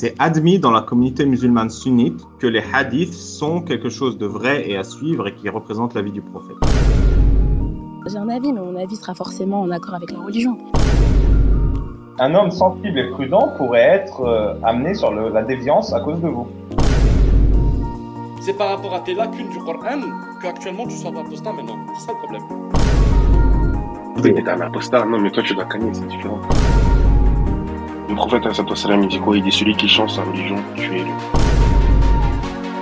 c'est admis dans la communauté musulmane sunnite que les hadiths sont quelque chose de vrai et à suivre et qui représente la vie du prophète. J'ai un avis, mais mon avis sera forcément en accord avec la religion. Un homme sensible et prudent pourrait être amené sur la déviance à cause de vous. C'est par rapport à tes lacunes du Coran qu'actuellement tu sois apostat maintenant. C'est ça le problème. Oui, mais t'es un apostat. Non, mais toi, tu dois canner, c'est différent. Le prophète, il dit quoi? Il dit celui qui change sa religion, tuez-le.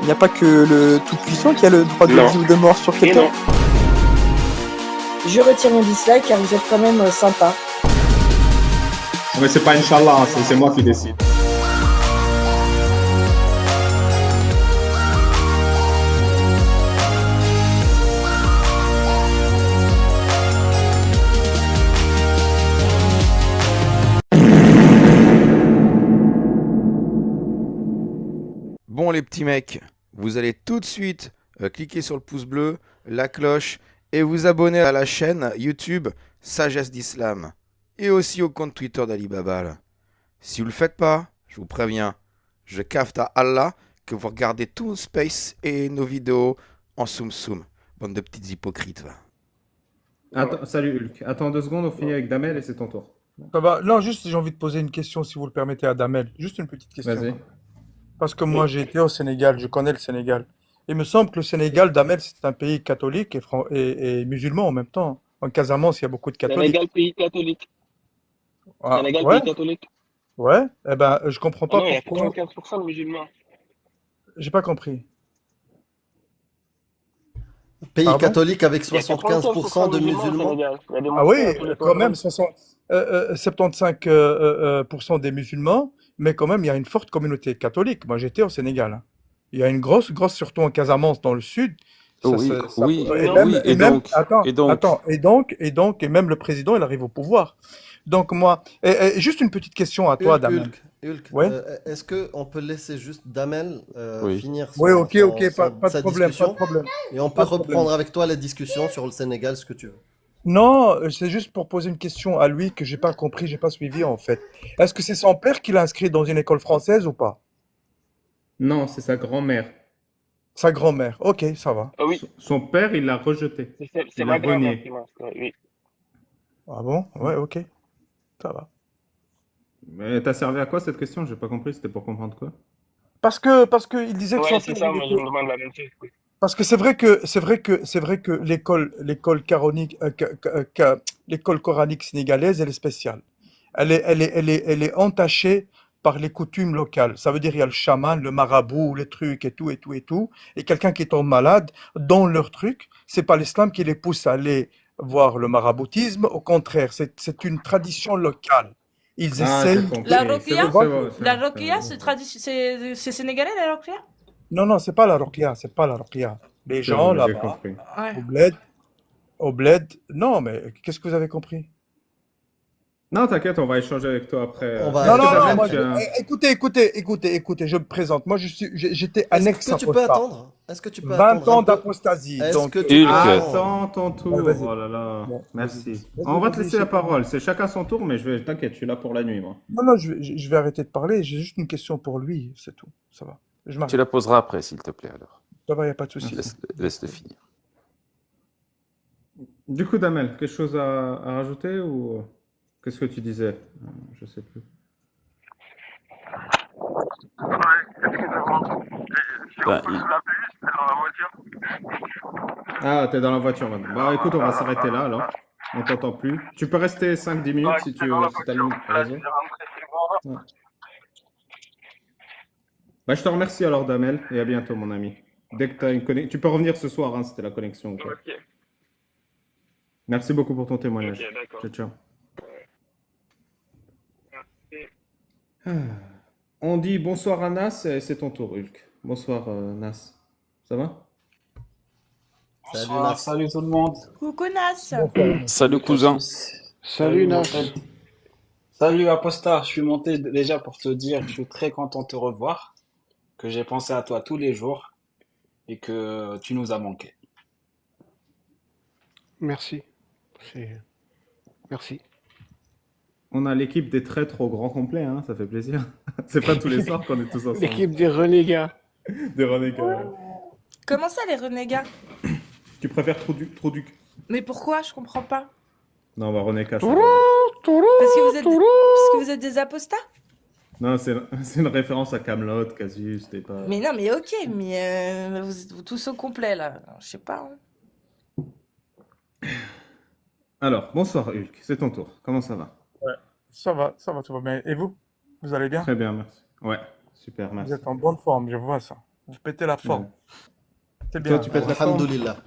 Il n'y a pas que le Tout-Puissant qui a le droit de vie ou de mort sur quelqu'un. Je retire mon dislike car vous êtes quand même sympa. Mais c'est pas Inch'Allah, c'est moi qui décide. Bon les petits mecs, vous allez tout de suite cliquer sur le pouce bleu, la cloche et vous abonner à la chaîne YouTube Sagesse d'Islam et aussi au compte Twitter d'Alibaba. Là. Si vous le faites pas, je vous préviens, je cafte à Allah que vous regardez tout Space et nos vidéos en soum. Bande de petites hypocrites. Va. Attends, salut Hulk. Attends 2 secondes, on finit avec Damel et c'est ton tour. Ça va. Non, juste j'ai envie de poser une question si vous le permettez à Damel. Juste une petite question. Vas-y. Parce que moi j'ai été au Sénégal, je connais le Sénégal. Il me semble que le Sénégal, Damel, c'est un pays catholique et musulman en même temps. En Casamance, il y a beaucoup de catholiques. Sénégal, pays catholique. Ah, Sénégal, ouais, pays catholique. ouais. Eh ben, je comprends pas Non, il y a pourquoi. 95% de musulmans. J'ai pas compris. Pays Pardon catholique avec Il y a 75% de musulmans au musulmans. Sénégal. Il y a des Ah oui, mosquées à tous les coins quand de même, rue. 75% des musulmans, mais quand même, il y a une forte communauté catholique. Moi, j'étais au Sénégal. Hein. Il y a une grosse, surtout en Casamance, dans le sud. Oui, oui, Et Non. même, oui, et même, attends, et donc, et même le président, il arrive au pouvoir. Donc moi, juste une petite question à toi, Damel. Hulk, Ouais. est-ce qu'on peut laisser juste Damel Oui. finir Oui, ok, pas de sa problème, discussion pas de problème. et on peut Pas de problème. reprendre avec toi la discussion sur le Sénégal, ce que tu veux. Non, c'est juste pour poser une question à lui que j'ai pas compris, j'ai pas suivi en fait. Est-ce que c'est son père qui l'a inscrit dans une école française ou pas? Non, c'est sa grand-mère. Sa grand-mère. Ok, ça va. Ah oui, Son père, il l'a rejeté. c'est Il ma a grand-mère renié. qui m'a inscrit. Oui. Ah bon? Ouais, ok. Ça va. Mais t'as servi à quoi cette question? J'ai pas compris, c'était pour comprendre quoi? Parce que il disait que Ouais, son c'est père, ça, il moi je était- me demande la même chose. Oui. Parce que c'est vrai que l'école coranique, l'école coranique sénégalaise, elle est spéciale. Elle est entachée par les coutumes locales. Ça veut dire il y a le chaman, le marabout, les trucs et tout. Et quelqu'un qui tombe malade, dans leur truc, c'est pas l'islam qui les pousse à aller voir le maraboutisme. Au contraire, c'est une tradition locale. Ils Ah, essayent. j'ai compris. La C'est Rokia, bon, c'est bon, c'est la bon, Rokia, c'est bon. c'est sénégalais la Rokia? Non, c'est pas la ruqya, c'est pas la ruqya. Les C'est gens bon, j'ai là-bas, compris. Ouais. au bled, non, mais qu'est-ce que vous avez compris? Non, t'inquiète, on va échanger avec toi après. On va- Non, Est-ce que non, Damel, moi, tu as- écoutez, je me présente. Moi, j'étais annexe Est-ce que tu peux apostat. attendre? Est-ce que tu peux 20 attendre un ans peu? d'apostasie. Est-ce Donc, que tu Hulk. peux attendre? Attends ton tour. Ouais, vas-y. Oh là là. Bon, Merci. vas-y, On va te vas-y, laisser la je- parole. C'est chacun son tour, mais t'inquiète, je suis là pour la nuit, moi. non, je vais arrêter de parler. J'ai juste une question pour lui, c'est tout. Ça va. Je tu m'arrête. la poseras après, s'il te plaît, alors. Ça va, il n'y a pas de souci. Laisse-le finir. Du coup, Damel, quelque chose à rajouter ou qu'est-ce que tu disais? Je sais plus. Ben, il- Ah, t'es dans la voiture maintenant. Bah écoute, on va s'arrêter là alors. On t'entend plus. Tu peux rester 5-10 minutes si tu veux, si t'as le réseau. Ouais. Bah, je te remercie alors, Damel, et à bientôt, mon ami. Dès que t'as une connexion, tu peux revenir ce soir, hein, c'était la connexion ou quoi. Ok, Merci beaucoup pour ton témoignage. ok, d'accord. Ciao, ciao. Merci. Ah. On dit bonsoir à Nas, et c'est ton tour, Hulk. Bonsoir, Nas. Ça va? Salut, Nas. Salut tout le monde. Coucou Nas. Salut, cousin. Salut Nas. Mohamed. Salut Apostar, je suis monté déjà pour te dire que je suis très content de te revoir, que j'ai pensé à toi tous les jours et que tu nous as manqué. Merci. Merci. On a l'équipe des traîtres au grand complet, hein, ça fait plaisir. C'est pas tous les soirs qu'on est tous ensemble. L'équipe des renégats. Des renégats. Ouais. Comment ça, les renégats? Tu préfères trop du... Mais pourquoi? Je comprends pas. Non, on va renégat. Parce que vous êtes des apostats? Non, c'est une référence à Camelot, Casus, c'était pas... Mais non, mais ok, mais vous êtes tous au complet, là. Je sais pas. Hein. Alors, bonsoir Hulk, c'est ton tour. Comment ça va? Ouais, ça va, tout va bien. Et vous? Vous allez bien? Très bien, merci. Ouais, super, merci. Vous êtes en bonne forme, je vois ça. Vous pétez la forme. Ouais. C'est Toi, bien. tu pètes la forme? Alhamdoulilah.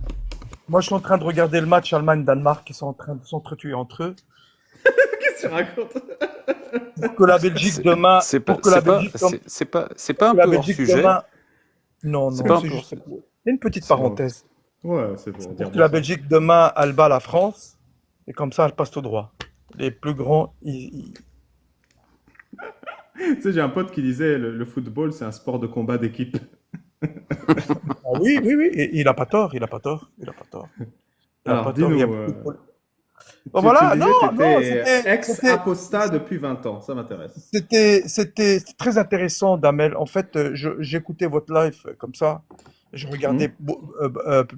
Moi, je suis en train de regarder le match Allemagne-Danemark, qui sont en train de s'entretuer entre eux. Qu'est-ce que tu racontes? Pour que la Belgique demain... C'est pas, pour que la Belgique c'est pas un que la peu hors Belgique sujet. demain... Non, C'est non, pas un c'est peu- juste... Une petite parenthèse. Ouais, c'est pour dire Pour que la bonsoir. Belgique demain, elle bat la France, et comme ça, elle passe tout droit. Les plus grands, Tu sais, j'ai un pote qui disait le football, c'est un sport de combat d'équipe. Ah oui, et il a pas tort, il a pas tort. Il a Alors, pas tort, il y a dis-nous, beaucoup de pol- tu Bon, voilà, me disais non, que non, t'étais ex-apostat depuis 20 ans, ça m'intéresse. C'était très intéressant, Damel. En fait, j'écoutais votre live comme ça. Je regardais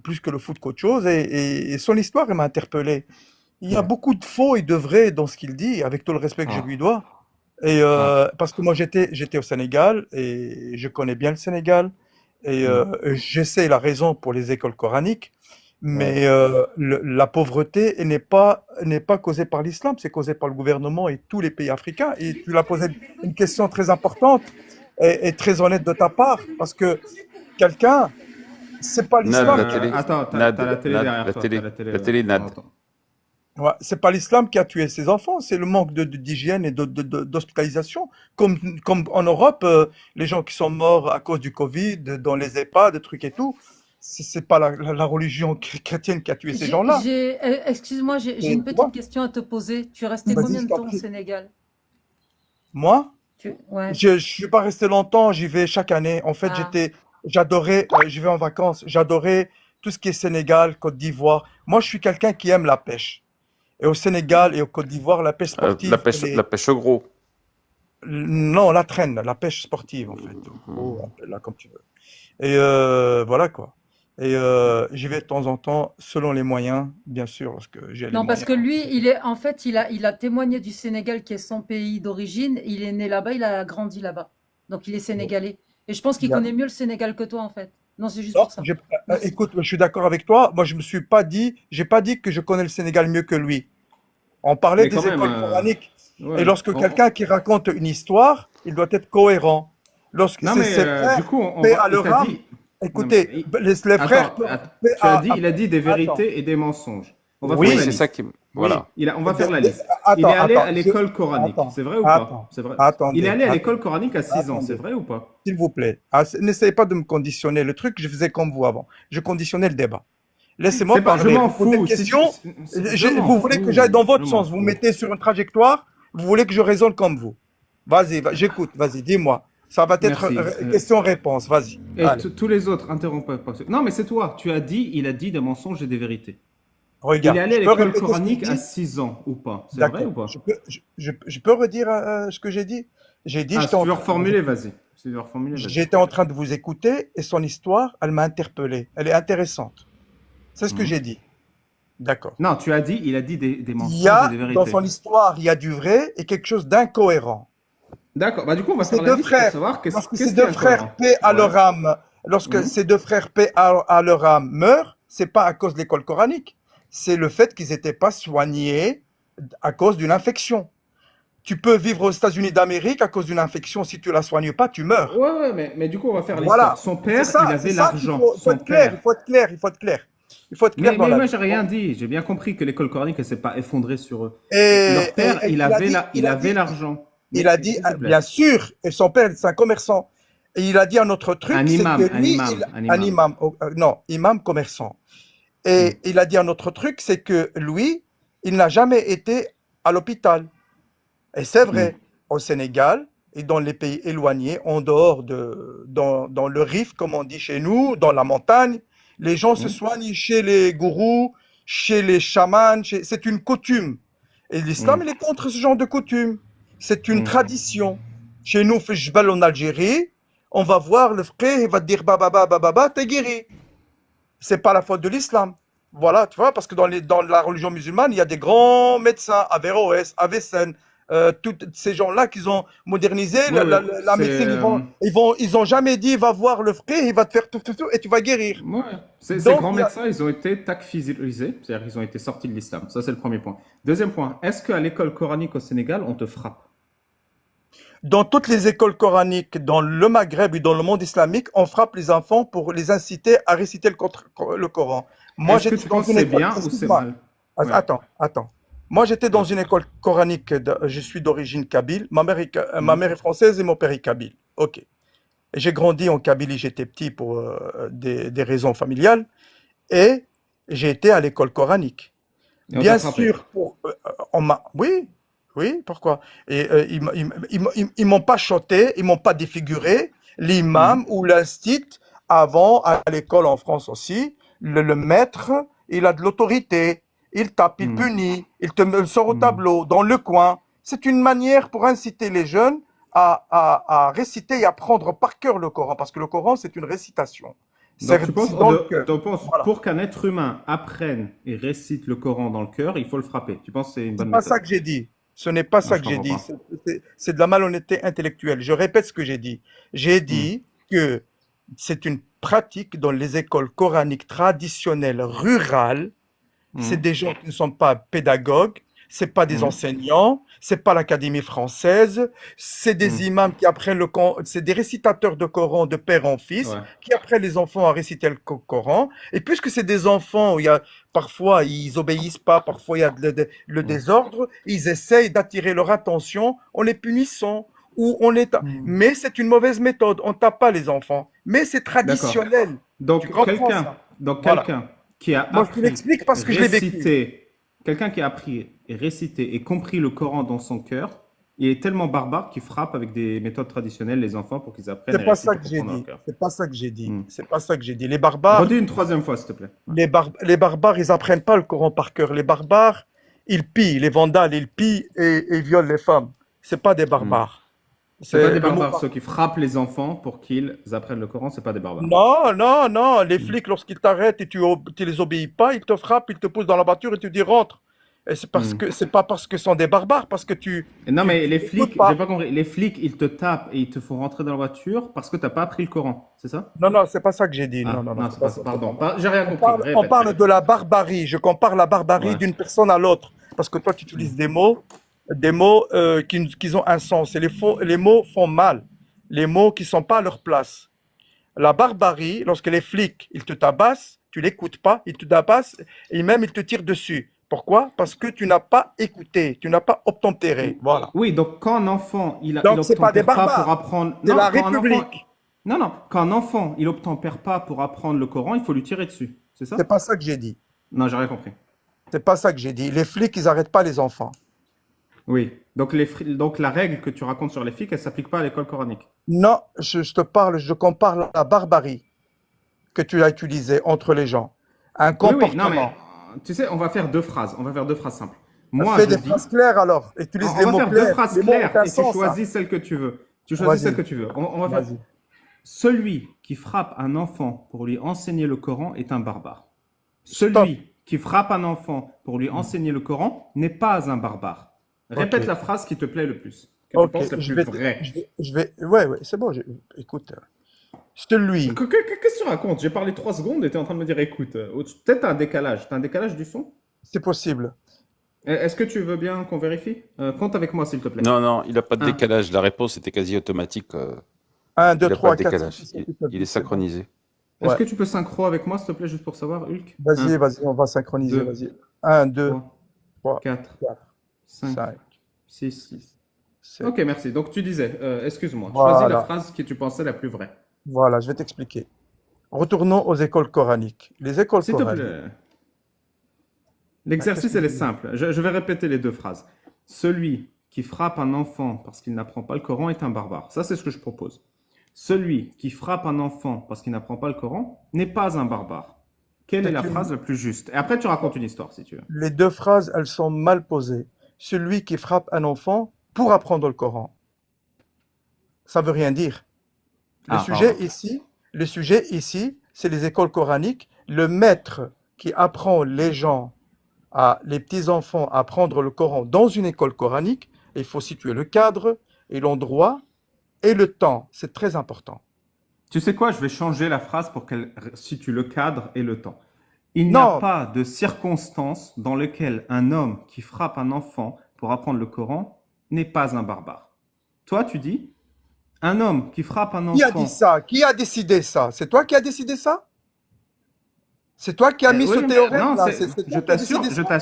plus que le foot qu'autre chose, et son histoire, elle m'a interpellé. Il y a beaucoup de faux et de vrai dans ce qu'il dit, avec tout le respect que je lui dois. Et parce que moi, j'étais au Sénégal, et je connais bien le Sénégal, et je sais la raison pour les écoles coraniques. Mais la pauvreté n'est pas causée par l'islam, c'est causée par le gouvernement et tous les pays africains. Et tu l'as posé une question très importante et très honnête de ta part, parce que quelqu'un, c'est pas Nad, l'islam. la télé. Attends, t'as Nad, la télé Nad, derrière la toi. télé, t'as la télé, Nad. Attends. Ouais, c'est pas l'islam qui a tué ses enfants, c'est le manque d'hygiène et d'hospitalisation. Comme en Europe, les gens qui sont morts à cause du Covid, dans les EHPAD, des trucs et tout, c'est pas la religion chrétienne qui a tué ces gens-là. Excuse-moi, j'ai Et une tu petite vois, question à te poser. Tu es resté vas-y, combien je de t'en temps au prie. Sénégal? Moi, Ouais. je suis pas resté longtemps, j'y vais chaque année. En fait, Ah. j'adorais, je vais en vacances, j'adorais tout ce qui est Sénégal, Côte d'Ivoire. Moi, je suis quelqu'un qui aime la pêche. Et au Sénégal et au Côte d'Ivoire, la pêche sportive, La pêche au gros. non, la traîne, la pêche sportive, en fait. Oh, appelle-la comme tu veux. Et voilà quoi. Et j'y vais de temps en temps, selon les moyens, bien sûr, lorsque j'ai les Non, parce moyens. que lui, il a témoigné du Sénégal qui est son pays d'origine. Il est né là-bas, il a grandi là-bas. Donc il est sénégalais. Et je pense qu'il Il y a- connaît mieux le Sénégal que toi, en fait. Non, c'est juste Non, pour ça. écoute, je suis d'accord avec toi. Moi, j'ai pas dit que je connais le Sénégal mieux que lui. On parlait Mais des quand même, écoles coraniques. ouais, Et lorsque quelqu'un qui raconte une histoire, il doit être cohérent. Lorsque Non, c'est mais ses frères, du coup, on paix va- à il leur t'a âme. dit- Écoutez, Non, les frères, Attends, paix il a dit des vérités Attends. et des mensonges. On va Oui, faire la c'est liste. ça qui. Voilà. On va faire la liste. Attends, Il est allé attends, à l'école coranique, attends, c'est vrai ou attends, pas? C'est vrai. attendez, Il est allé à attendez. l'école coranique à 6 ans, Attendez. c'est vrai ou pas? S'il vous plaît. N'essayez pas de me conditionner. Le truc, je faisais comme vous avant. Je conditionnais le débat. Laissez-moi C'est pas- je parler. m'en Vous posez fous. une question. Je m'en Vous voulez fous. que j'aille dans votre Je m'en sens. Vous fous. me mettez sur une trajectoire. Vous voulez que je raisonne comme vous. Vas-y, j'écoute. Vas-y, dis-moi. Ça va être Merci. question-réponse. Vas-y. Et Allez. tous les autres, interrompez pas. Non, mais c'est toi. Il a dit des mensonges et des vérités. Regarde. Il est allé à je peux l'école répéter ce qu'il coranique dit à 6 ans ou pas? C'est vrai D'accord. ou pas? Je peux redire ce que j'ai dit? J'ai dit, Ah, j'étais si en tu veux train- reformuler, vas-y. Si tu veux reformuler, vas-y. J'étais en train de vous écouter et son histoire, elle m'a interpellé. Elle est intéressante. C'est ce que Mhm. j'ai dit. D'accord. Non, il a dit des mensonges Il y a, et des vérités. dans son histoire, il y a du vrai et quelque chose d'incohérent. D'accord. Bah, du coup, on va Ces faire la deux liste pour frères, savoir qu'est-ce lorsque qu'est-ce ces qui est deux frères, incohérent. paix à Ouais. leur âme, lorsque Mhm. ces deux frères, paix à leur âme, meurent, c'est pas à cause de l'école coranique. C'est le fait qu'ils n'étaient pas soignés à cause d'une infection. Tu peux vivre aux États-Unis d'Amérique à cause d'une infection. Si tu la soignes pas, tu meurs. Ouais, mais du coup, on va faire Voilà. l'histoire. Son père, C'est ça, il c'est avait ça qu'il l'argent. faut Son être clair, père. il faut être clair, il faut être clair. Il faut être clair Mais dans la moi, vie. j'ai rien dit. J'ai bien compris que l'école coranique, elle s'est pas effondrée sur eux. Et- Leur père, et il a avait dit- il avait l'argent. Il Mais, a dit, s'il te plaît. bien sûr, et son père, c'est un commerçant. Et il a dit un autre truc, Un c'est imam, que un lui, imam, un un imam. imam, non, imam commerçant. Et il a dit un autre truc, c'est que lui, il n'a jamais été à l'hôpital. Et c'est vrai, au Sénégal et dans les pays éloignés, en dehors dans le Rif, comme on dit chez nous, dans la montagne, les gens se soignent chez les gourous, chez les chamans, c'est une coutume. Et l'islam, il est contre ce genre de coutume. C'est une tradition. Chez nous, Fijbal en Algérie, on va voir le frère, il va te dire baba, t'es guéri. C'est pas la faute de l'islam. Voilà, tu vois, parce que dans la religion musulmane, il y a des grands médecins, Averroès, Avicenne, tous ces gens-là qui ont modernisé la médecine. Ils ont jamais dit, va voir le frère, il va te faire tout, et tu vas guérir. Ouais. Ces grands médecins, ils ont été takfirisés, c'est-à-dire ils ont été sortis de l'islam. Ça, c'est le premier point. Deuxième point, est-ce qu'à l'école coranique au Sénégal, on te frappe? Dans toutes les écoles coraniques, dans le Maghreb et dans le monde islamique, on frappe les enfants pour les inciter à réciter le Coran. Moi, est-ce que tu penses que c'est bien ou c'est mal? Ouais. Attends. Moi, j'étais dans une école coranique, je suis d'origine kabyle, ma mère est française et mon père est kabyle. Ok. J'ai grandi en Kabylie, j'étais petit pour des raisons familiales, et j'ai été à l'école coranique. Et on Bien t'a frappé? sûr, oui, pourquoi? Et ils m'ont pas chanté, ils m'ont pas défiguré. L'imam ou l'instit, avant, à l'école en France aussi, le maître, il a de l'autorité. Il tape, il punit, il te sort au tableau, dans le coin. C'est une manière pour inciter les jeunes à réciter et apprendre par cœur le Coran, parce que le Coran, c'est une récitation. Donc, tu penses pour qu'un être humain apprenne et récite le Coran dans le cœur, il faut le frapper. Tu penses que c'est une bonne méthode? C'est pas ça que j'ai dit. Ce n'est pas ça que j'ai dit. C'est de la malhonnêteté intellectuelle. Je répète ce que j'ai dit. J'ai dit que c'est une pratique dans les écoles coraniques traditionnelles rurales. C'est des gens qui ne sont pas pédagogues, c'est pas des enseignants, c'est pas l'Académie française, c'est des imams qui apprennent le Coran, c'est des récitateurs de Coran de père en fils, qui apprennent les enfants à réciter le Coran. Et puisque c'est des enfants où parfois ils obéissent pas, parfois il y a le désordre, ils essayent d'attirer leur attention en les punissant. Mais c'est une mauvaise méthode, on tape pas les enfants, mais c'est traditionnel. Donc quelqu'un qui a Moi, je te l'explique parce que je l'ai vécu. Quelqu'un qui a appris et récité et compris le Coran dans son cœur, il est tellement barbare qu'il frappe avec des méthodes traditionnelles les enfants pour qu'ils apprennent. C'est pas ça que j'ai dit. C'est pas ça que j'ai dit. C'est pas ça que j'ai dit. Les barbares. Redis une troisième fois, s'il te plaît. Les barbares, ils apprennent pas le Coran par cœur. Les barbares, ils pillent. Les vandales, ils pillent et violent les femmes. C'est pas des barbares. C'est pas des barbares, ceux qui frappent les enfants pour qu'ils apprennent le Coran, c'est pas des barbares. Non, les flics, lorsqu'ils t'arrêtent et tu les obéis pas, ils te frappent, ils te poussent dans la voiture et tu dis rentre. Et c'est pas parce que ce sont des barbares, parce que mais les flics, j'ai pas compris. Les flics, ils te tapent et ils te font rentrer dans la voiture parce que t'as pas appris le Coran, c'est ça? Non, c'est pas ça que j'ai dit. Non, c'est pas ça. Pardon, j'ai rien compris. On parle de la barbarie. Je compare la barbarie d'une personne à l'autre. Parce que toi, tu utilises des mots qui ont un sens. Et les mots font mal. Les mots qui sont pas à leur place. La barbarie, lorsque les flics, ils te tabassent, tu l'écoutes pas, ils te tabassent et même ils te tirent dessus. Pourquoi? Parce que tu n'as pas écouté, tu n'as pas obtempéré. Voilà. Oui, donc quand un enfant, il c'est pas des barbares, pour apprendre. C'est la République. Quand un enfant, il obtempère pas pour apprendre le Coran, il faut lui tirer dessus. C'est ça? C'est pas ça que j'ai dit. Non, j'ai rien compris. C'est pas ça que j'ai dit. Les flics, ils arrêtent pas les enfants. Oui. Donc la règle que tu racontes sur les flics, elle s'applique pas à l'école coranique. Non, je compare la barbarie que tu as utilisée entre les gens. Un comportement. Oui, non, mais tu sais, on va faire deux phrases. On va faire deux phrases simples. Moi, fais des phrases claires alors. Utilise les mots clairs. On va faire deux phrases claires et tu choisis celle que tu veux. Tu choisis celle que tu veux. On va faire. Celui qui frappe un enfant pour lui enseigner le Coran est un barbare. Celui qui frappe un enfant pour lui enseigner le Coran n'est pas un barbare. Répète la phrase qui te plaît le plus. Ouais, c'est bon. Écoute, celui. Qu'est-ce que tu racontes? J'ai parlé 3 secondes et tu es en train de me dire écoute. Peut-être t'as un décalage. T'as un décalage du son? C'est possible. Est-ce que tu veux bien qu'on vérifie? Compte avec moi, s'il te plaît. Non, il n'a pas de décalage. La réponse était quasi automatique. 1, 2, 3, 4. Il est synchronisé. Est-ce que tu peux synchro avec moi, s'il te plaît, juste pour savoir, Hulk? Vas-y, on va synchroniser. Vas-y. 1, 2, 3, 4, 5, 6, 7. Ok, merci. Donc tu disais, excuse-moi, Voilà. choisis la phrase que tu pensais la plus vraie. Voilà, je vais t'expliquer. Retournons aux écoles coraniques. Les écoles S'il te coraniques. plaît. L'exercice, elle est simple. Je vais répéter les 2 phrases. Celui qui frappe un enfant parce qu'il n'apprend pas le Coran est un barbare. Ça, c'est ce que je propose. Celui qui frappe un enfant parce qu'il n'apprend pas le Coran n'est pas un barbare. Quelle est la phrase la plus juste? Et après, tu racontes une histoire, si tu veux. Les 2 phrases, elles sont mal posées. celui qui frappe un enfant pour apprendre le Coran. Ça veut rien dire. Le sujet ici, c'est les écoles coraniques. Le maître qui apprend les petits-enfants à apprendre le Coran dans une école coranique, il faut situer le cadre et l'endroit et le temps. C'est très important. Tu sais quoi, je vais changer la phrase pour qu'elle situe le cadre et le temps. Il n'y a pas de circonstance dans lesquelles un homme qui frappe un enfant pour apprendre le Coran n'est pas un barbare. Toi, tu dis, un homme qui frappe un enfant... Qui a dit ça? Qui a décidé ça? C'est toi qui as décidé ça? C'est toi qui as mis ce théorème non, là? je t'assure que c'est toi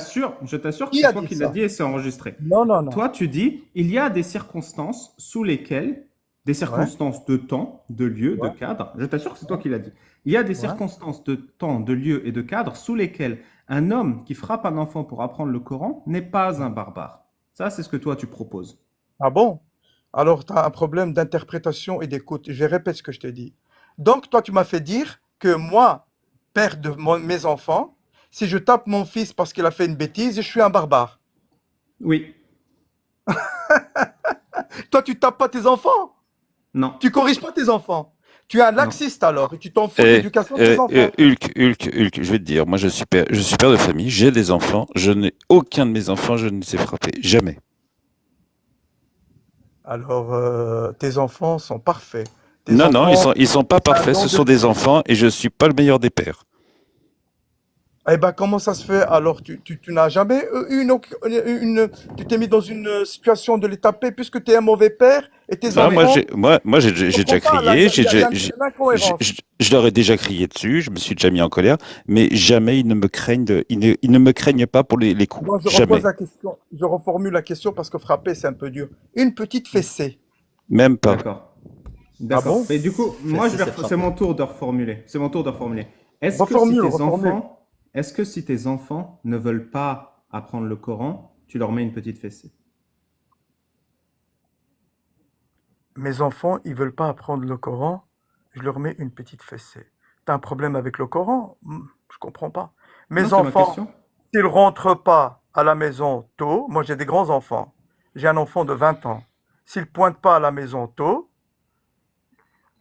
qui l'as dit et c'est enregistré. Non. Toi, tu dis, il y a des circonstances sous lesquelles, des circonstances de temps, de lieu, de cadre, je t'assure que c'est toi qui l'as dit. Il y a des circonstances de temps, de lieu et de cadre sous lesquelles un homme qui frappe un enfant pour apprendre le Coran n'est pas un barbare. Ça, c'est ce que toi, tu proposes. Ah bon? Alors, tu as un problème d'interprétation et d'écoute. Je répète ce que je t'ai dit. Donc, toi, tu m'as fait dire que moi, père de mes enfants, si je tape mon fils parce qu'il a fait une bêtise, je suis un barbare. Oui. Toi, tu tapes pas tes enfants? Non. Tu corriges pas tes enfants? Tu es un laxiste alors et tu t'en fous de l'éducation de tes enfants. Hulk, je vais te dire, moi je suis père de famille, j'ai des enfants, je n'ai aucun de mes enfants, je ne les ai frappés, jamais. Alors, tes enfants sont parfaits. Non, ils sont pas parfaits, ce sont des enfants et je suis pas le meilleur des pères. Eh ben, comment ça se fait? Alors, tu n'as jamais tu t'es mis dans une situation de les taper puisque tu es un mauvais père et tes enfants... Moi, j'ai déjà crié, je leur ai déjà crié dessus, je me suis déjà mis en colère, mais jamais ils ne me craignent pas pour les coups. Moi, jamais. Je reformule la question parce que frapper, c'est un peu dur. Une petite fessée. Même pas. D'accord. Ah bon? Mais du coup, moi, c'est mon tour de reformuler. Est-ce que si tes enfants ne veulent pas apprendre le Coran, tu leur mets une petite fessée? Mes enfants, ils veulent pas apprendre le Coran, je leur mets une petite fessée. T'as un problème avec le Coran? Je comprends pas. Mes enfants, s'ils rentrent pas à la maison tôt, moi j'ai des grands enfants, j'ai un enfant de 20 ans, s'ils pointent pas à la maison tôt,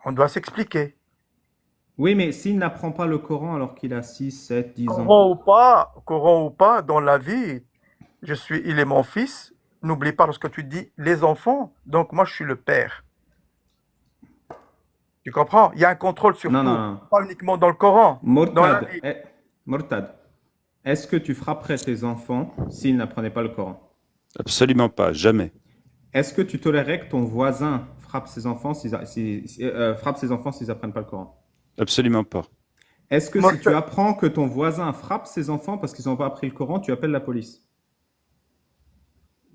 on doit s'expliquer. Oui, mais s'il n'apprend pas le Coran alors qu'il a 6, 7, 10 ans. Coran ou pas, dans la vie, il est mon fils. N'oublie pas lorsque tu dis les enfants, donc moi je suis le père. Tu comprends? Il y a un contrôle sur tout, pas uniquement dans le Coran. Mortad, est-ce que tu frapperais tes enfants s'ils n'apprenaient pas le Coran? Absolument pas, jamais. Est-ce que tu tolérerais que ton voisin frappe ses enfants s'ils n'apprennent pas le Coran? Absolument pas. Est-ce que si tu apprends que ton voisin frappe ses enfants parce qu'ils n'ont pas appris le Coran, tu appelles la police?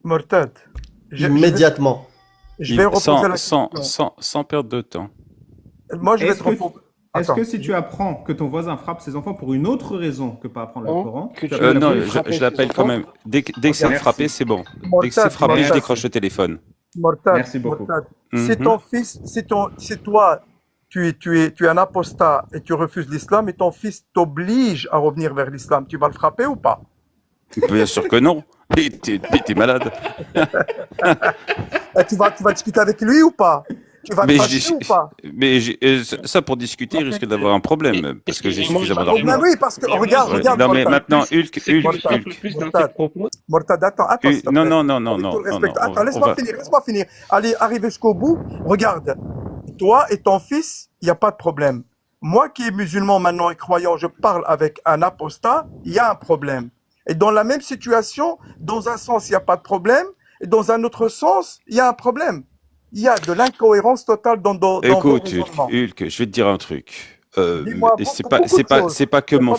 Mortad. Immédiatement. Je vais reposer la question. Sans perdre de temps. Moi, je vais te répondre. Est-ce que si tu apprends que ton voisin frappe ses enfants pour une autre raison que pas apprendre le Coran, non, je l'appelle quand même. Dès que c'est frappé, c'est bon. Dès que c'est frappé, je décroche le téléphone. Mortad, merci beaucoup. Si ton fils, si toi, tu es un apostat et tu refuses l'islam et ton fils t'oblige à revenir vers l'islam, tu vas le frapper ou pas? Bien sûr que non. T'es malade. Tu vas discuter avec lui ou pas? Tu vas te fâcher ou pas? Mais ça, pour discuter, il risque d'avoir un problème parce que j'ai suffisamment d'arguments. Oui, parce que regarde. Non, mais maintenant, Hulk. Mortad, attends. Non. Attends, laisse-moi finir. Allez, arrive jusqu'au bout. Regarde. Toi et ton fils, il n'y a pas de problème. Moi qui est musulman maintenant et croyant, je parle avec un apostat, il y a un problème. Et dans la même situation, dans un sens, il n'y a pas de problème, et dans un autre sens, il y a un problème. Il y a de l'incohérence totale dans Écoute, Hulk, je vais te dire un truc. C'est pas que mon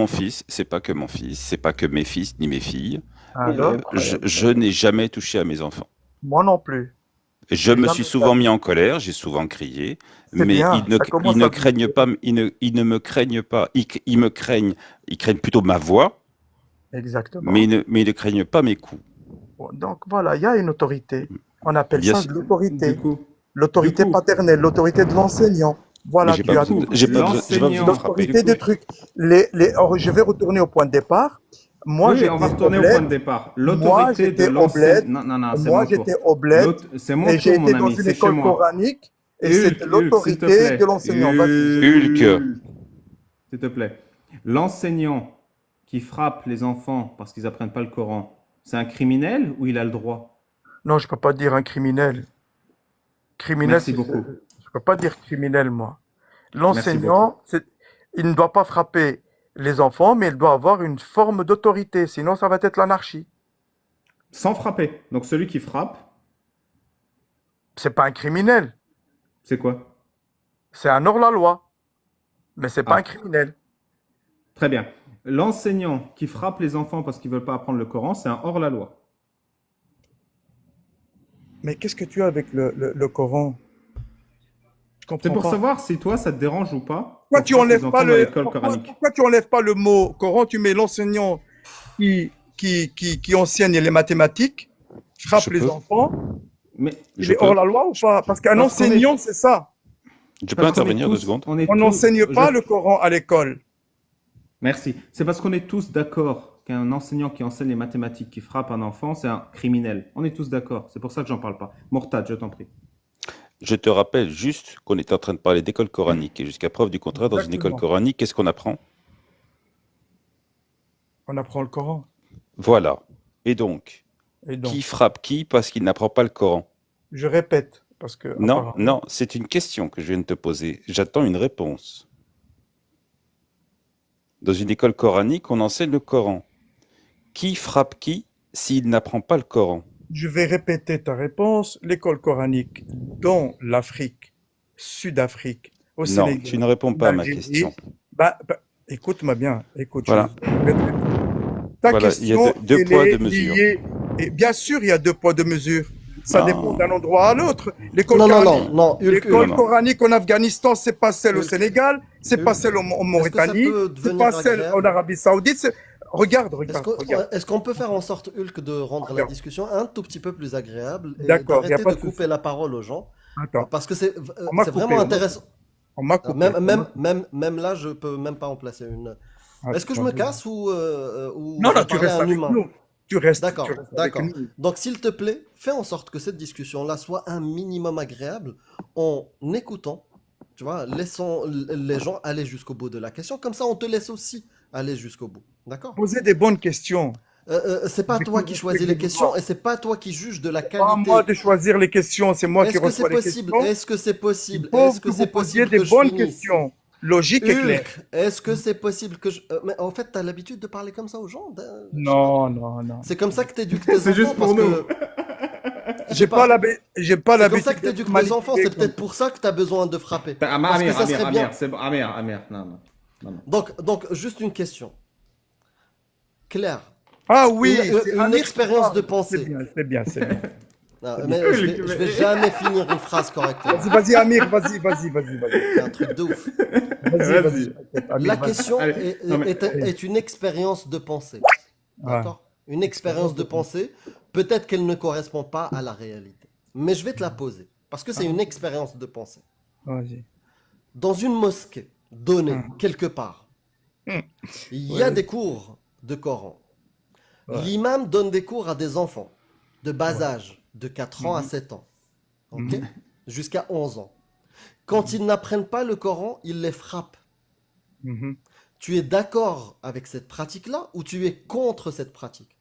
fils, c'est pas que mes fils ni mes filles. Alors, je n'ai jamais touché à mes enfants. Moi non plus. Je me suis souvent mis en colère, j'ai souvent crié, mais ils ne craignent pas, ils ne me craignent pas, ils craignent plutôt ma voix. Exactement. Mais ils ne craignent pas mes coups. Donc voilà, il y a une autorité. On appelle ça de l'autorité. L'autorité paternelle, l'autorité de l'enseignant. Voilà, j'ai pas besoin de frapper. L'autorité des trucs. Je vais retourner au point de départ. Moi, Oui, on va retourner au point de départ. L'autorité de l'enseignant. Non, c'est moi, mon tour. j'étais au bled. C'est mon Et j'ai tour, mon été dans ami. une C'est chez école moi. coranique. Et Hulk, c'était l'autorité de l'enseignant. Hulk. S'il te plaît. L'enseignant qui frappe les enfants parce qu'ils apprennent pas le Coran, c'est un criminel ou il a le droit? Non, je peux pas dire un criminel. Criminel, Merci beaucoup. je peux pas dire criminel, moi. L'enseignant, il ne doit pas frapper les enfants, mais il doit avoir une forme d'autorité, sinon ça va être l'anarchie. Sans frapper. Donc celui qui frappe, c'est pas un criminel. C'est quoi? C'est un hors-la-loi. Mais c'est pas un criminel. Très bien. L'enseignant qui frappe les enfants parce qu'ils veulent pas apprendre le Coran, c'est un hors-la-loi. Mais qu'est-ce que tu as avec le Coran? C'est pour savoir si toi, ça te dérange ou pas. Pourquoi tu enlèves pas pourquoi tu enlèves pas le mot Coran? Tu mets l'enseignant qui enseigne les mathématiques, frappe les enfants. Mais il est hors la loi ou pas? Parce qu'un enseignant, c'est ça. Je peux intervenir 2 secondes? On n'enseigne pas le Coran à l'école. Merci. C'est parce qu'on est tous d'accord qu'un enseignant qui enseigne les mathématiques, qui frappe un enfant, c'est un criminel. On est tous d'accord. C'est pour ça que j'en parle pas. Mortad, je t'en prie. Je te rappelle juste qu'on est en train de parler d'école coranique. Et jusqu'à preuve du contraire, dans une école coranique, qu'est-ce qu'on apprend? On apprend le Coran. Voilà. Et donc, qui frappe qui parce qu'il n'apprend pas le Coran? Je répète. Parce que, non, non, c'est une question que je viens de te poser. J'attends une réponse. Dans une école coranique, on enseigne le Coran. Qui frappe qui s'il n'apprend pas le Coran? Je vais répéter ta réponse. L'école coranique dans l'Afrique, Sud-Afrique, au Sénégal. Non, tu ne réponds pas à ma question. Écoute-moi bien. Écoute, voilà. Ta voilà, question, il y a deux poids, deux mesures. Et bien sûr, il y a 2 poids, 2 mesures. Ça dépend d'un endroit à l'autre. L'école coranique en Afghanistan, c'est pas celle au Sénégal, c'est pas celle en Mauritanie, c'est pas celle en Arabie Saoudite. Regarde. Est-ce qu'on peut faire en sorte, Hulk, de rendre la discussion un tout petit peu plus agréable et D'accord, d'arrêter de couper la parole aux gens? Attends. Parce que c'est vraiment intéressant. On m'a coupé. Même là, je peux même pas en placer une. Est-ce que je me casse ou non, tu restes avec nous. Tu restes. D'accord. Donc, s'il te plaît, fais en sorte que cette discussion-là soit un minimum agréable en écoutant, tu vois, laissons les gens aller jusqu'au bout de la question. Comme ça, on te laisse aussi aller jusqu'au bout. D'accord? Posez des bonnes questions. C'est pas toi qui choisis les questions et c'est pas toi qui juges de la qualité. Pas moi de choisir les questions, c'est moi qui reçois les questions. Est-ce que c'est possible? Est-ce que c'est possible des bonnes questions? Logique et claire. Est-ce que c'est possible que je... Mais en fait, t'as l'habitude de parler comme ça aux gens? Non. C'est comme ça que t'éduques tes enfants? C'est juste pour nous. J'ai pas l'habitude. C'est comme ça que t'éduques tes enfants, c'est peut-être pour ça que t'as besoin de frapper. Amir, non. Donc, juste une question. Claire. Ah oui, une expérience de pensée. C'est bien. Non, mais je vais jamais finir une phrase correctement. Vas-y, Amir, vas-y. C'est un truc de ouf. Vas-y. La question est une expérience de pensée. D'accord? Une expérience de pensée, peut-être qu'elle ne correspond pas à la réalité. Mais je vais te la poser, parce que c'est une expérience de pensée. Vas-y. Dans une mosquée donnée, quelque part, il y a des cours de Coran. L'imam donne des cours à des enfants de bas âge, de 4 ans à 7 ans, jusqu'à 11 ans. Quand ils n'apprennent pas le Coran, il les frappe. Tu es d'accord avec cette pratique-là ou tu es contre cette pratique?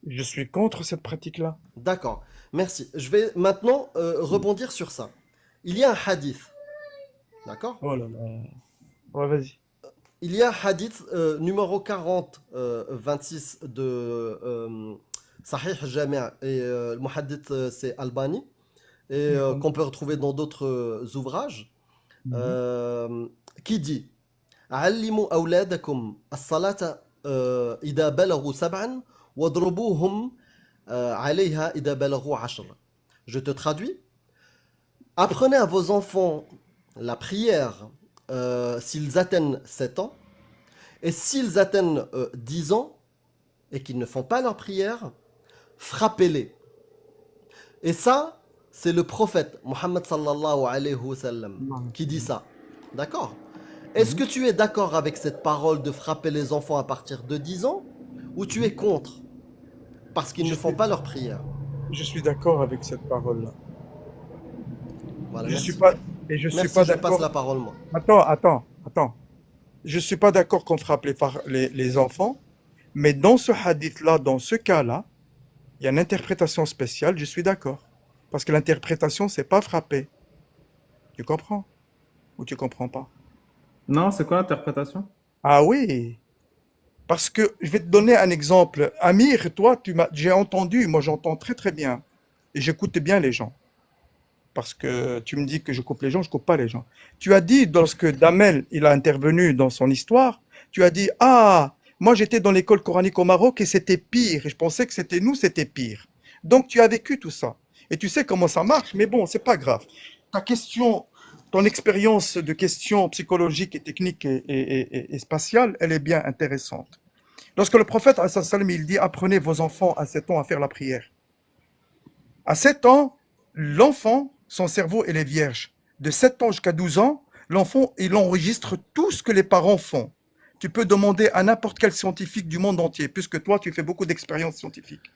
Je suis contre cette pratique-là. D'accord, merci. Je vais maintenant rebondir sur ça. Il y a un hadith, d'accord? Oh là là. Ouais, vas-y. Il y a un hadith numéro 40-26 de Sahih Jami' et le muhaddith c'est Albani et qu'on peut retrouver dans d'autres ouvrages qui dit علموا أولادكم الصلاة إذا بلغوا 7 واضربوهم عليها إذا بلغوا 10. Je te traduis. Apprenez à vos enfants la prière s'ils atteignent 7 ans et s'ils atteignent 10 ans et qu'ils ne font pas leur prière, frappez-les. Et ça, c'est le prophète Mohammed sallallahu alayhi wa sallam qui dit ça. D'accord? Est-ce que tu es d'accord avec cette parole de frapper les enfants à partir de 10 ans? ou tu es contre parce qu'ils ne font pas leur prière. Je suis d'accord avec cette parole-là. Voilà, Je merci. suis pas, et je suis Merci, pas je passe d'accord. la parole, moi. Attends. Je suis pas d'accord qu'on frappe les enfants, mais dans ce hadith-là, dans ce cas-là, il y a une interprétation spéciale, je suis d'accord. Parce que l'interprétation, c'est pas frapper. Tu comprends? Ou tu comprends pas? Non, c'est quoi l'interprétation? Ah oui, parce que je vais te donner un exemple. Amir, toi, j'ai entendu, moi j'entends très très bien, et j'écoute bien les gens. Parce que tu me dis que je coupe les gens, je coupe pas les gens. Tu as dit, lorsque Damel, il a intervenu dans son histoire, tu as dit, ah, moi j'étais dans l'école coranique au Maroc et c'était pire, et je pensais que c'était nous, c'était pire. Donc tu as vécu tout ça. Et tu sais comment ça marche, mais bon, c'est pas grave. Ta question, ton expérience de questions psychologiques et techniques et spatiales, elle est bien intéressante. Lorsque le prophète, il dit, apprenez vos enfants à 7 ans à faire la prière. À 7 ans, l'enfant, son cerveau, il est vierge. De 7 ans jusqu'à 12 ans, l'enfant, il enregistre tout ce que les parents font. Tu peux demander à n'importe quel scientifique du monde entier, puisque toi, tu fais beaucoup d'expériences scientifiques.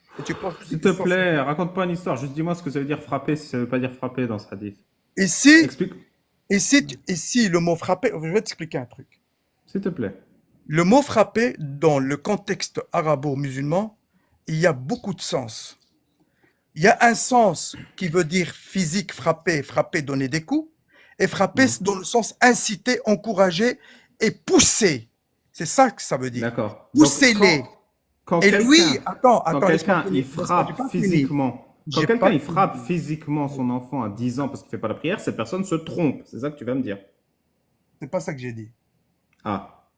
S'il te plaît, raconte pas une histoire. Juste dis-moi ce que ça veut dire frapper si ça veut pas dire frapper dans ce hadith. Ici, Explique. ici, le mot frapper, je vais t'expliquer un truc. S'il te plaît. Le mot frapper, dans le contexte arabo-musulman, il y a beaucoup de sens. Il y a un sens qui veut dire physique, frapper, donner des coups, et frapper dans le sens inciter, encourager et pousser. C'est ça que ça veut dire. D'accord. Poussez-les. Et lui, quand quelqu'un il frappe physiquement, quand quelqu'un il frappe physiquement son enfant à 10 ans parce qu'il fait pas la prière, cette personne se trompe. C'est ça que tu vas me dire. C'est pas ça que j'ai dit. Ah.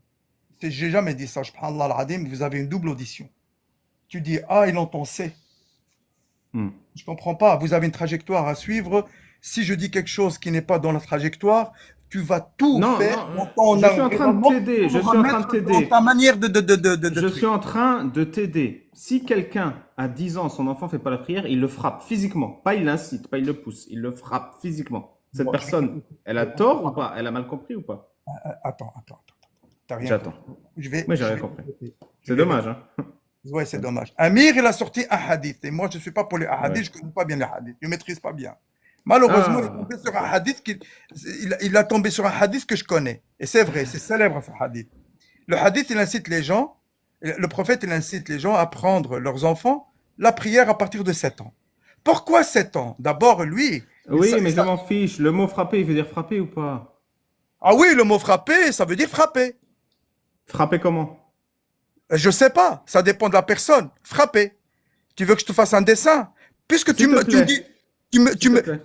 J'ai jamais dit ça. Je prends Allah al-Adim, vous avez une double audition. Tu dis A, il entend C. Je comprends pas. Vous avez une trajectoire à suivre. Si je dis quelque chose qui n'est pas dans la trajectoire, tu vas tout faire. Je suis en train de t'aider. Je suis en train de t'aider. Ta manière de Je suis en train de t'aider. Si quelqu'un à 10 ans, son enfant fait pas la prière, il le frappe physiquement. Pas il l'incite, pas il le pousse. Il le frappe physiquement. Cette personne, elle a tort ou pas? Elle a mal compris ou pas? Attends. T'as rien J'attends. compris. Moi, j'ai rien compris. C'est dommage, hein. Ouais, c'est dommage. Amir, il a sorti un hadith. Et moi, je ne suis pas pour les hadiths, je ne connais pas bien les hadiths. Je ne maîtrise pas bien. Malheureusement, il est tombé sur un hadith il a tombé sur un hadith que je connais. Et c'est vrai, c'est célèbre ce hadith. Le hadith, il incite les gens, le prophète, il incite les gens à prendre leurs enfants la prière à partir de 7 ans. Pourquoi 7 ans? D'abord, lui. Oui, mais je m'en fiche. Le mot frapper, il veut dire frapper ou pas? Ah oui, le mot frapper, ça veut dire frapper. Frapper comment? Je sais pas, ça dépend de la personne. Frapper. Tu veux que je te fasse un dessin? Puisque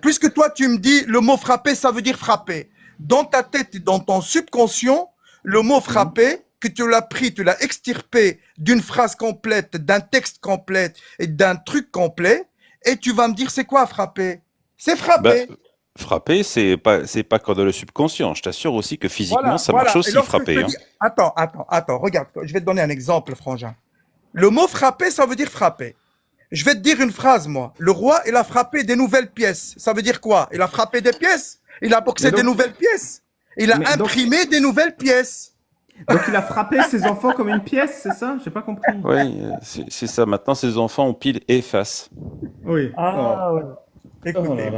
puisque toi tu me dis le mot frapper, ça veut dire frapper. Dans ta tête et dans ton subconscient, le mot frapper, que tu l'as pris, tu l'as extirpé d'une phrase complète, d'un texte complet et d'un truc complet, et tu vas me dire c'est quoi frapper? C'est frapper. Frapper, c'est pas que dans le subconscient. Je t'assure aussi que physiquement, ça marche aussi, frapper. Attends, regarde, je vais te donner un exemple, frangin. Le mot frapper, ça veut dire frapper. Je vais te dire une phrase, moi. Le roi, il a frappé des nouvelles pièces. Ça veut dire quoi? Il a frappé des pièces? Il a boxé des nouvelles pièces? Il a imprimé des nouvelles pièces? Donc il a frappé ses enfants comme une pièce, c'est ça? J'ai pas compris. Oui, c'est ça. Maintenant, ses enfants ont pile et face. Oui. Ah, ouais. Écoutez.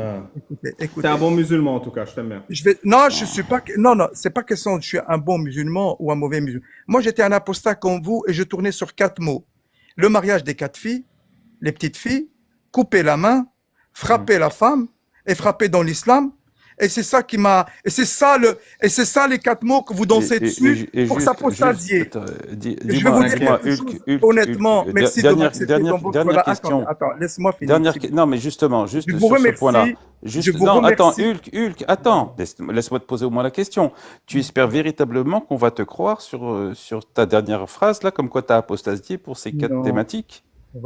T'es un bon musulman en tout cas, je t'aime bien. Non, je suis pas. Non, c'est pas question de je suis un bon musulman ou un mauvais musulman. Moi, j'étais un apostat comme vous et je tournais sur 4 mots. Le mariage des 4 filles, les petites filles, couper la main, frapper la femme et frapper dans l'islam. Et c'est ça qui m'a. Et c'est ça les 4 mots que vous dansez dessus pour s'apostasier. Dis-moi, honnêtement, merci de m'accepter dans votre... Dernière question. Attends, laisse-moi finir. Non, mais justement, juste sur ce point-là. Attends, Hulk, attends. Laisse-moi te poser au moins la question. Tu espères véritablement qu'on va te croire sur ta dernière phrase, là, comme quoi tu as apostasié pour ces 4 thématiques?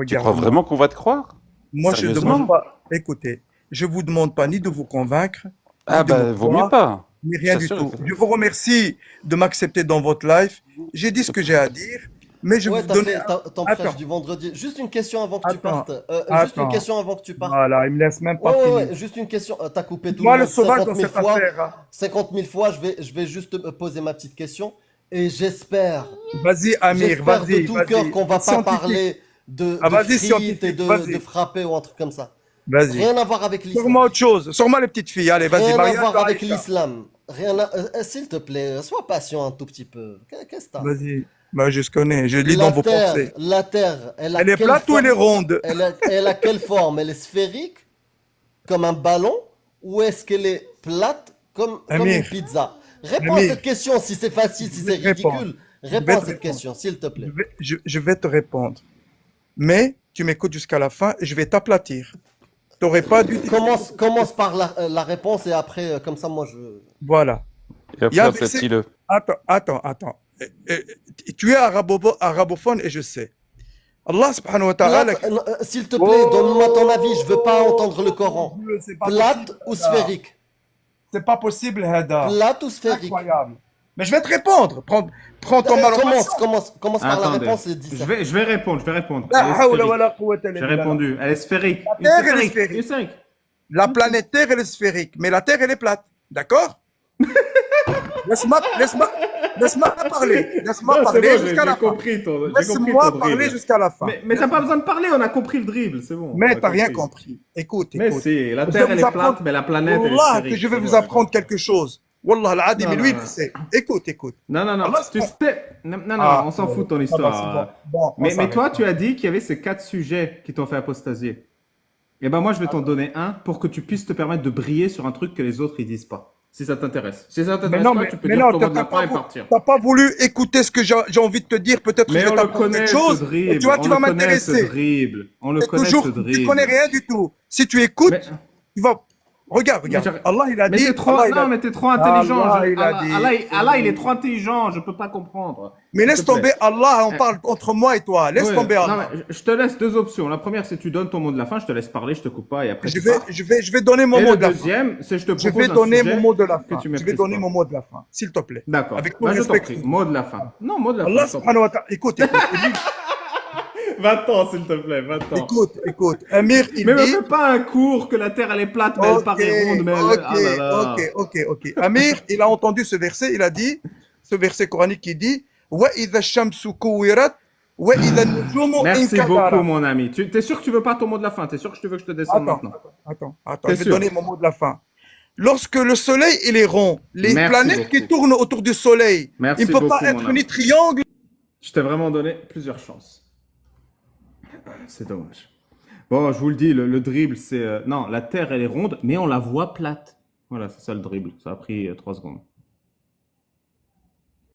Tu crois vraiment qu'on va te croire? Moi, je ne demande pas. Écoutez, je ne vous demande pas ni de vous convaincre. Vaut mieux pas. Ni rien du tout. Je vous remercie de m'accepter dans votre live. J'ai dit ce que j'ai à dire, mais je vous donne ton prêche du vendredi. Juste une question avant que tu partes. Une question avant que tu partes. Voilà, il me laisse même pas finir. Juste une question. T'as coupé tout le monde sauvage dans cette affaire. 50 000 fois. Je vais juste poser ma petite question. Et j'espère, Vas-y, Amir, j'espère vas-y, de tout vas-y. cœur qu'on va pas Scientifique. parler de Ah, vas-y, frites et scientifique, de vas-y. frapper ou un truc comme ça. Vas-y. Rien à voir avec l'islam. Sors-moi autre chose. Sors-moi les petites filles. Allez, vas-y. Rien à Maria, voir avec Aïcha. l'islam. Rien à... s'il te plaît, sois patient un tout petit peu. Qu'est-ce que t'as? Vas-y. Bah, je connais. Je lis dans vos pensées. La Terre, elle a Elle est quelle plate ou elle est forme? ronde? Elle a quelle forme? Elle est sphérique, comme un ballon, ou est-ce qu'elle est plate, comme une Amir. pizza? Réponds à Amir. cette question, si c'est facile, si Je c'est vais te répondre. ridicule. Je vais Réponds à te cette répondre. question, s'il te plaît. Je vais te répondre. Mais tu m'écoutes jusqu'à la fin et je vais t'aplatir. T'aurais pas dû. Commence par la réponse et après, comme ça, moi, je... Voilà. Et Il y a après, un verset- aplatis-le. Attends. Tu es arabophone et je sais. Allah subhanahu wa ta'ala. S'il te plaît, donne-moi ton avis, je veux pas entendre le Coran. C'est pas Plate possible, ou Hada. sphérique? C'est pas possible, Hada. Plate ou sphérique? Incroyable. Mais je vais te répondre. Prends ton malheureusement. Commence par la Attendez. réponse et dis ça. Je vais répondre. La Elle est hawla sphérique. wa la quwwata illa J'ai billah. répondu. Elle est sphérique. La Une Terre, elle est sphérique. sphérique. Une sphérique. La planète Terre, elle est sphérique, mais la Terre, elle est plate. D'accord? Laisse-moi parler. Laisse-moi Non, c'est parler bon, jusqu'à la j'ai fin. compris ton Laisse-moi dribble. parler jusqu'à la fin. Mais t'as pas besoin de parler, on a compris le dribble, c'est bon. Mais on a t'as rien compris. compris. Écoute. Mais si, la Je Terre vais elle vous est plate, apprendre- mais la planète elle est Wallah, sphérique. que je vais c'est vous bon, apprendre quelque chose. Wallah, al-Adim, Non, lui, non, il le sait. Écoute. Non, Allah, tu sais. Non, Ah, on s'en fout de ton ça va, histoire. c'est bon. Bon, on Mais s'arrête. toi, tu as dit qu'il y avait ces 4 sujets qui t'ont fait apostasier. Et ben moi, je vais t'en donner un pour que tu puisses te permettre de briller sur un truc que les autres ils disent pas. Si ça t'intéresse. Si ça t'intéresse pas, tu peux dire ton mot de la fin et partir. t'as pas voulu écouter ce que j'ai envie de te dire. Peut-être que Mais je vais on le t'apprendre connaît quelque ce chose. dribble. Et tu vois, tu vas On le connaît ce m'intéresser. dribble. On le Et connaît toujours, ce tu dribble. connais rien du tout. Si tu écoutes, tu vas. Regarde. Allah, il a Mais dit. t'es trop, Allah, il a- non, mais t'es trop intelligent. Allah, il a dit. Allah, il est trop intelligent. Je peux pas comprendre. Mais laisse S'il te plaît. tomber Allah, on parle entre moi et toi. Laisse Ouais, tomber non, Allah. mais je te laisse 2 options. La première, c'est tu donnes ton mot de la fin. Je te laisse parler, je te coupe pas et après. Je tu pars. vais donner mon Et mot le de la fin. deuxième, c'est je te Je propose vais un donner sujet mon mot de la que fin. tu Je vais maîtrises donner pas. mon mot de la fin, s'il te plaît. D'accord. Avec tout Bah, je t'en respect. prie. Mot de la fin. Non, mot de la fin. Allah je t'en prie. subhanahu wa ta'ala. Écoute. Va-t'en, s'il te plaît, va-t'en. Écoute. Amir, il Mais me dit. fais pas un cours que la Terre elle est plate, mais elle paraît ronde, mais elle. Ah là là. Ok. Amir, il a entendu ce verset, il a dit, ce verset coranique qui dit, wa idha shamsu kuwirat, wa idha an-nujumu Merci inkadarat. beaucoup, mon ami. T'es sûr que tu veux pas ton mot de la fin? T'es sûr que tu veux que je te descende maintenant? Attends, T'es je vais sûr? donner mon mot de la fin. Lorsque le soleil il est rond, les Merci planètes beaucoup. qui tournent autour du soleil, Merci il ne peut pas beaucoup, mon être ami. ni triangle. Je t'ai vraiment donné plusieurs chances. C'est dommage. Bon, je vous le dis, le dribble, c'est... non, la Terre, elle est ronde, mais on la voit plate. Voilà, c'est ça le dribble. Ça a pris 3 secondes.